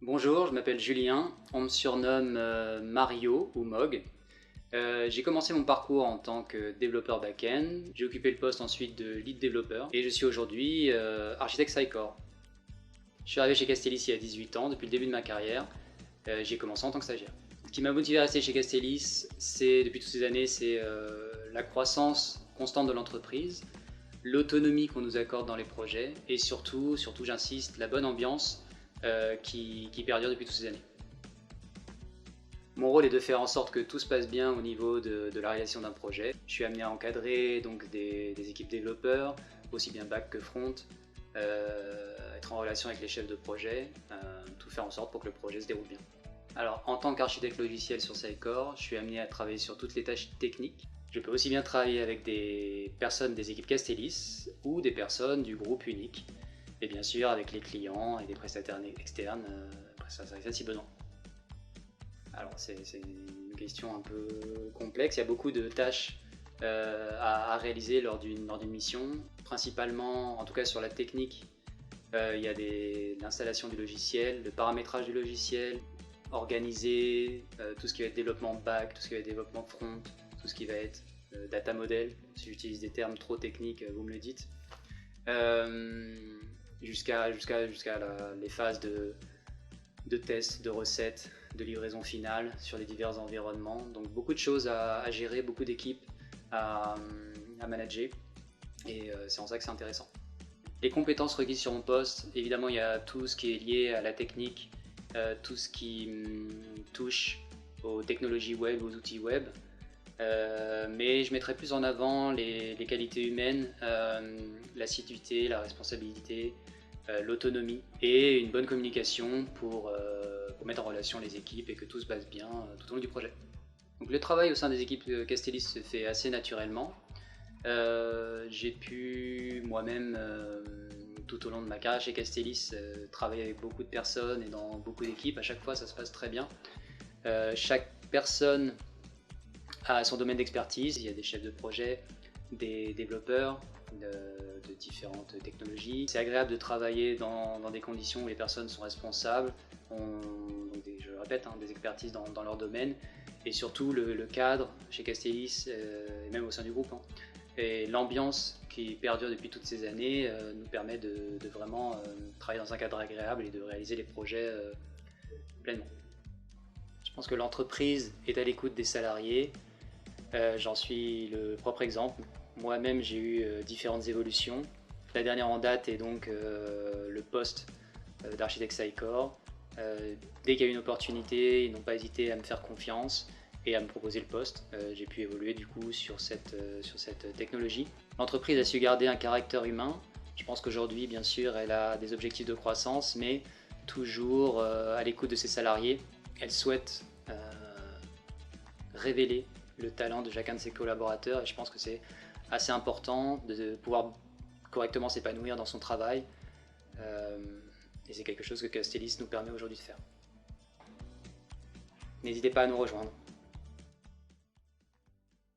Bonjour, je m'appelle Julien, on me surnomme Mario ou Mog. J'ai commencé mon parcours en tant que développeur back-end, j'ai occupé le poste ensuite de lead développeur et je suis aujourd'hui architecte Sitecore. Je suis arrivé chez Castellis il y a 18 ans, depuis le début de ma carrière, j'ai commencé en tant que stagiaire. Ce qui m'a motivé à rester chez Castellis, depuis toutes ces années, c'est la croissance constante de l'entreprise, l'autonomie qu'on nous accorde dans les projets et surtout j'insiste, la bonne ambiance qui perdure depuis toutes ces années. Mon rôle est de faire en sorte que tout se passe bien au niveau de la réalisation d'un projet. Je suis amené à encadrer donc des équipes développeurs, aussi bien back que front, être en relation avec les chefs de projet, tout faire en sorte pour que le projet se déroule bien. Alors, en tant qu'architecte logiciel sur Sitecore, je suis amené à travailler sur toutes les tâches techniques. Je peux aussi bien travailler avec des personnes des équipes Castellis ou des personnes du groupe unique, et bien sûr avec les clients et des prestataires externes, si besoin. Alors c'est une question un peu complexe, il y a beaucoup de tâches à réaliser lors d'une mission, principalement, en tout cas sur la technique, il y a l'installation du logiciel, le paramétrage du logiciel, organiser tout ce qui va être développement back, tout ce qui va être développement front, tout ce qui va être data model, si j'utilise des termes trop techniques, vous me le dites, jusqu'à les phases de tests, de recettes, de livraison finale sur les divers environnements. Donc beaucoup de choses à gérer, beaucoup d'équipes à manager, et c'est en ça que c'est intéressant. Les compétences requises sur mon poste, évidemment il y a tout ce qui est lié à la technique, tout ce qui touche aux technologies web, aux outils web, mais je mettrai plus en avant les qualités humaines, l'assiduité, la responsabilité, l'autonomie et une bonne communication pour mettre en relation les équipes et que tout se passe bien tout au long du projet. Donc le travail au sein des équipes Castellis se fait assez naturellement. J'ai pu moi-même, tout au long de ma carrière chez Castellis, travailler avec beaucoup de personnes et dans beaucoup d'équipes. À chaque fois ça se passe très bien. Chaque personne a son domaine d'expertise, il y a des chefs de projet, des développeurs de différentes technologies. C'est agréable de travailler dans des conditions où les personnes sont responsables, je le répète, des expertises dans leur domaine, et surtout le cadre chez Castellis, et même au sein du groupe, et l'ambiance qui perdure depuis toutes ces années nous permet de vraiment travailler dans un cadre agréable et de réaliser les projets pleinement. Je pense que l'entreprise est à l'écoute des salariés. J'en suis le propre exemple. Moi-même, j'ai eu différentes évolutions. La dernière en date est donc le poste d'architecte Sitecore. Dès qu'il y a eu une opportunité, ils n'ont pas hésité à me faire confiance et à me proposer le poste. J'ai pu évoluer du coup sur cette technologie. L'entreprise a su garder un caractère humain. Je pense qu'aujourd'hui, bien sûr, elle a des objectifs de croissance, mais toujours à l'écoute de ses salariés. Elle souhaite révéler le talent de chacun de ses collaborateurs, et je pense que c'est assez important de pouvoir correctement s'épanouir dans son travail, et c'est quelque chose que Castellis nous permet aujourd'hui de faire. N'hésitez pas à nous rejoindre.